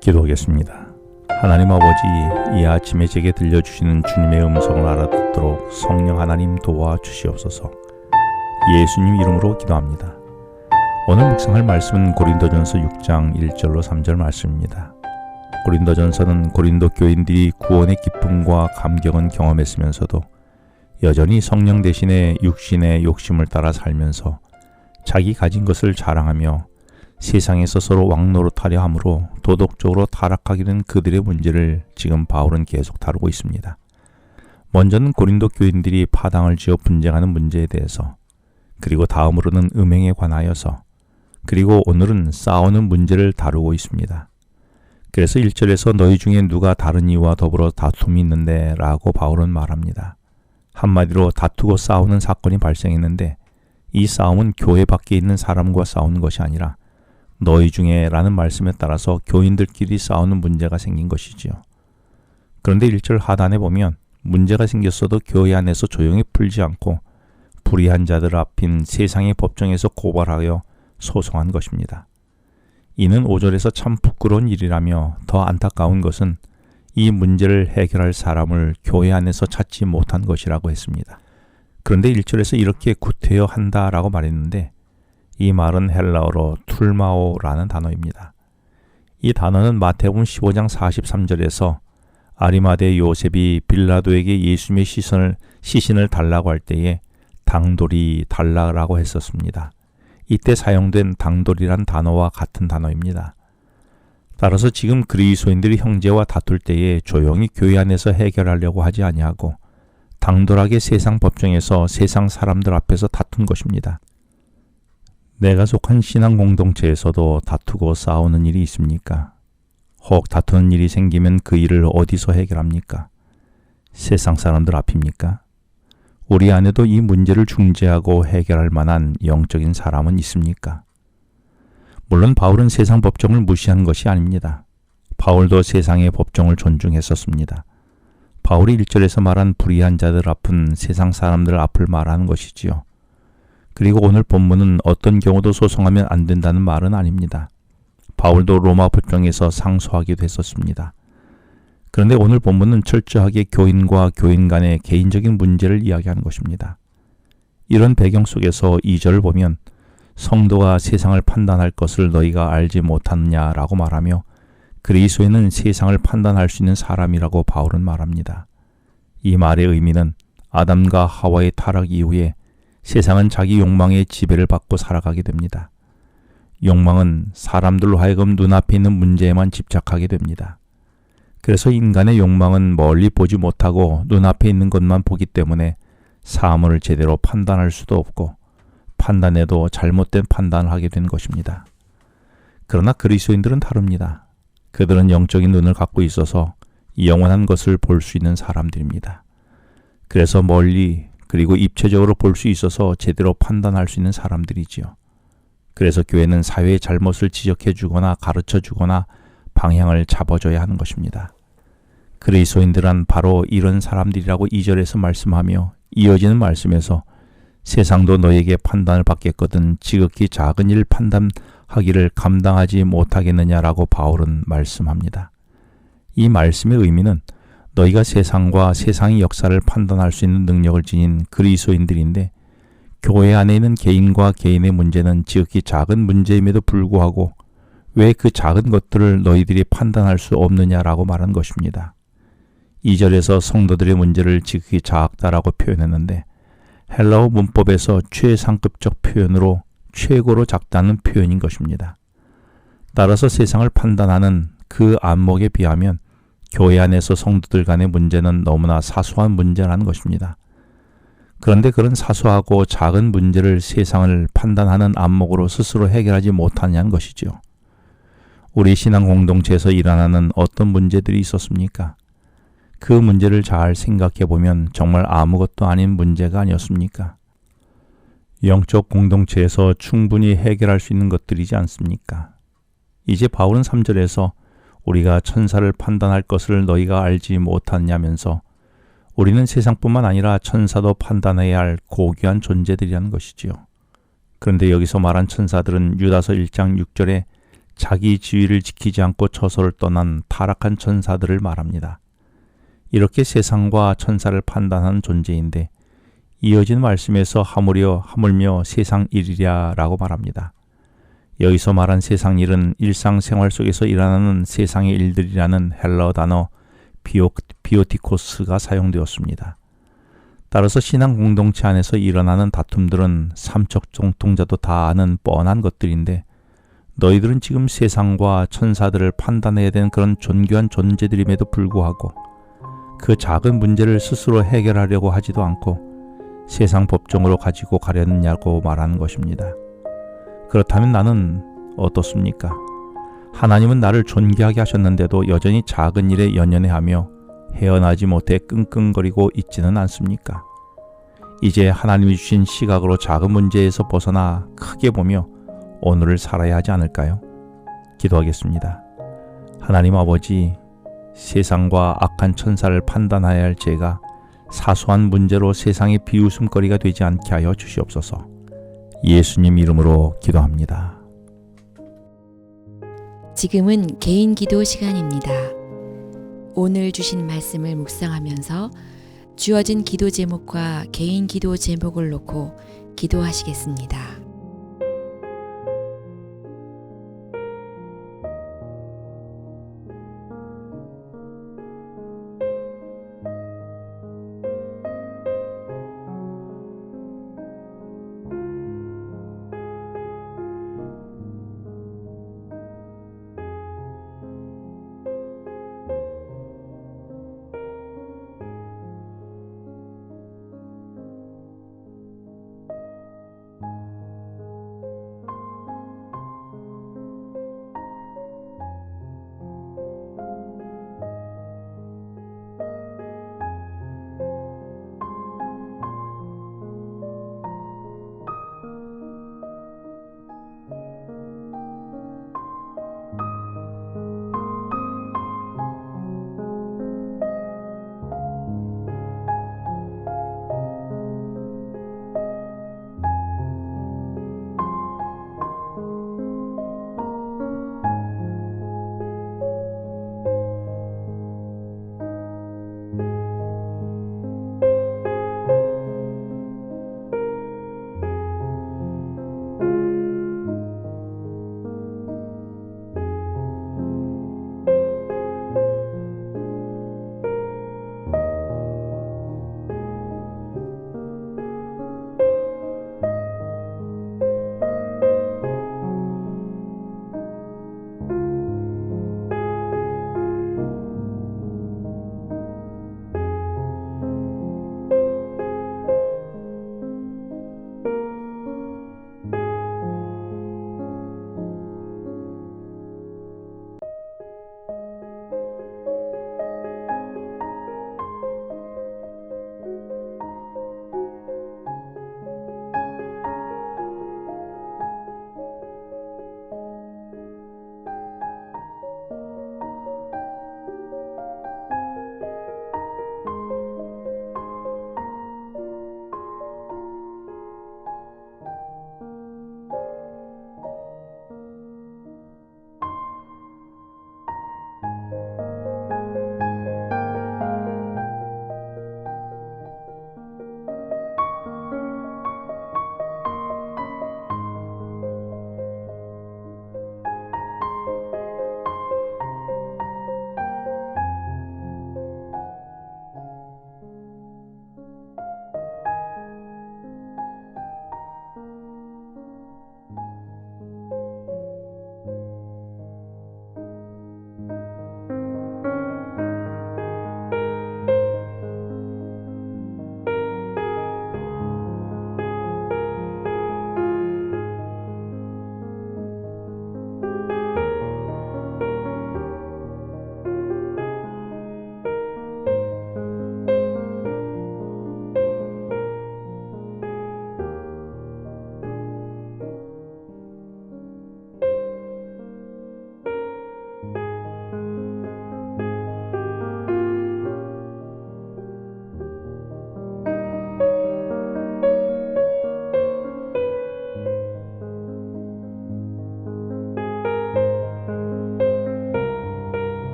기도하겠습니다. 하나님 아버지, 이 아침에 제게 들려주시는 주님의 음성을 알아듣도록 성령 하나님 도와주시옵소서. 예수님 이름으로 기도합니다. 오늘 묵상할 말씀은 고린도전서 6장 1절로 3절 말씀입니다. 고린도전서는 고린도 교인들이 구원의 기쁨과 감격은 경험했으면서도 여전히 성령 대신에 육신의 욕심을 따라 살면서 자기 가진 것을 자랑하며 세상에서 서로 왕노릇하려 함으로 도덕적으로 타락하게 된 그들의 문제를 지금 바울은 계속 다루고 있습니다. 먼저는 고린도 교인들이 파당을 지어 분쟁하는 문제에 대해서, 그리고 다음으로는 음행에 관하여서, 그리고 오늘은 싸우는 문제를 다루고 있습니다. 그래서 1절에서 너희 중에 누가 다른 이와 더불어 다툼이 있는데 라고 바울은 말합니다. 한마디로 다투고 싸우는 사건이 발생했는데 이 싸움은 교회 밖에 있는 사람과 싸우는 것이 아니라 너희 중에 라는 말씀에 따라서 교인들끼리 싸우는 문제가 생긴 것이지요. 그런데 1절 하단에 보면 문제가 생겼어도 교회 안에서 조용히 풀지 않고 불의한 자들 앞인 세상의 법정에서 고발하여 소송한 것입니다. 이는 5절에서 참 부끄러운 일이라며 더 안타까운 것은 이 문제를 해결할 사람을 교회 안에서 찾지 못한 것이라고 했습니다. 그런데 1절에서 이렇게 구태여 한다라고 말했는데 이 말은 헬라어로 툴마오라는 단어입니다. 이 단어는 마태복음 15장 43절에서 아리마대 요셉이 빌라도에게 예수님의 시신을 달라고 할 때에 당돌이 달라고 했었습니다. 이때 사용된 당돌이란 단어와 같은 단어입니다. 따라서 지금 그리스도인들이 형제와 다툴 때에 조용히 교회 안에서 해결하려고 하지 아니하고 당돌하게 세상 법정에서 세상 사람들 앞에서 다툰 것입니다. 내가 속한 신앙 공동체에서도 다투고 싸우는 일이 있습니까? 혹 다투는 일이 생기면 그 일을 어디서 해결합니까? 세상 사람들 앞입니까? 우리 안에도 이 문제를 중재하고 해결할 만한 영적인 사람은 있습니까? 물론 바울은 세상 법정을 무시한 것이 아닙니다. 바울도 세상의 법정을 존중했었습니다. 바울이 1절에서 말한 불의한 자들 앞은 세상 사람들 앞을 말하는 것이지요. 그리고 오늘 본문은 어떤 경우도 소송하면 안 된다는 말은 아닙니다. 바울도 로마 법정에서 상소하기도 했었습니다. 그런데 오늘 본문은 철저하게 교인과 교인 간의 개인적인 문제를 이야기하는 것입니다. 이런 배경 속에서 2절을 보면 성도가 세상을 판단할 것을 너희가 알지 못하느냐라고 말하며 그리스도인은 세상을 판단할 수 있는 사람이라고 바울은 말합니다. 이 말의 의미는 아담과 하와의 타락 이후에 세상은 자기 욕망의 지배를 받고 살아가게 됩니다. 욕망은 사람들로 하여금 눈앞에 있는 문제에만 집착하게 됩니다. 그래서 인간의 욕망은 멀리 보지 못하고 눈앞에 있는 것만 보기 때문에 사물을 제대로 판단할 수도 없고 판단해도 잘못된 판단을 하게 된 것입니다. 그러나 그리스도인들은 다릅니다. 그들은 영적인 눈을 갖고 있어서 영원한 것을 볼 수 있는 사람들입니다. 그래서 멀리 그리고 입체적으로 볼 수 있어서 제대로 판단할 수 있는 사람들이지요. 그래서 교회는 사회의 잘못을 지적해 주거나 가르쳐 주거나 방향을 잡아줘야 하는 것입니다. 그리스도인들은 바로 이런 사람들이라고 2절에서 말씀하며 이어지는 말씀에서 세상도 너에게 판단을 받겠거든 지극히 작은 일 판단하기를 감당하지 못하겠느냐라고 바울은 말씀합니다. 이 말씀의 의미는 너희가 세상과 세상의 역사를 판단할 수 있는 능력을 지닌 그리스도인들인데 교회 안에 있는 개인과 개인의 문제는 지극히 작은 문제임에도 불구하고 왜 그 작은 것들을 너희들이 판단할 수 없느냐라고 말한 것입니다. 2절에서 성도들의 문제를 지극히 작다라고 표현했는데 헬라어 문법에서 최상급적 표현으로 최고로 작다는 표현인 것입니다. 따라서 세상을 판단하는 그 안목에 비하면 교회 안에서 성도들 간의 문제는 너무나 사소한 문제라는 것입니다. 그런데 그런 사소하고 작은 문제를 세상을 판단하는 안목으로 스스로 해결하지 못하냐는 것이지요. 우리 신앙 공동체에서 일어나는 어떤 문제들이 있었습니까? 그 문제를 잘 생각해 보면 정말 아무것도 아닌 문제가 아니었습니까? 영적 공동체에서 충분히 해결할 수 있는 것들이지 않습니까? 이제 바울은 3절에서 우리가 천사를 판단할 것을 너희가 알지 못하냐면서 우리는 세상뿐만 아니라 천사도 판단해야 할 고귀한 존재들이라는 것이지요. 그런데 여기서 말한 천사들은 유다서 1장 6절에 자기 지위를 지키지 않고 처소를 떠난 타락한 천사들을 말합니다. 이렇게 세상과 천사를 판단하는 존재인데 이어진 말씀에서 하물며 세상 일이랴 라고 말합니다. 여기서 말한 세상 일은 일상생활 속에서 일어나는 세상의 일들이라는 헬라어 단어 비오티코스가 사용되었습니다. 따라서 신앙 공동체 안에서 일어나는 다툼들은 삼척 정통자도 다 아는 뻔한 것들인데 너희들은 지금 세상과 천사들을 판단해야 되는 그런 존귀한 존재들임에도 불구하고 그 작은 문제를 스스로 해결하려고 하지도 않고 세상 법정으로 가지고 가려느냐고 말하는 것입니다. 그렇다면 나는 어떻습니까? 하나님은 나를 존귀하게 하셨는데도 여전히 작은 일에 연연해하며 헤어나지 못해 끙끙거리고 있지는 않습니까? 이제 하나님이 주신 시각으로 작은 문제에서 벗어나 크게 보며 오늘을 살아야 하지 않을까요? 기도하겠습니다. 하나님 아버지, 세상과 악한 천사를 판단해야 할 제가 사소한 문제로 세상의 비웃음거리가 되지 않게 하여 주시옵소서. 예수님 이름으로 기도합니다. 지금은 개인 기도 시간입니다. 오늘 주신 말씀을 묵상하면서 주어진 기도 제목과 개인 기도 제목을 놓고 기도하시겠습니다.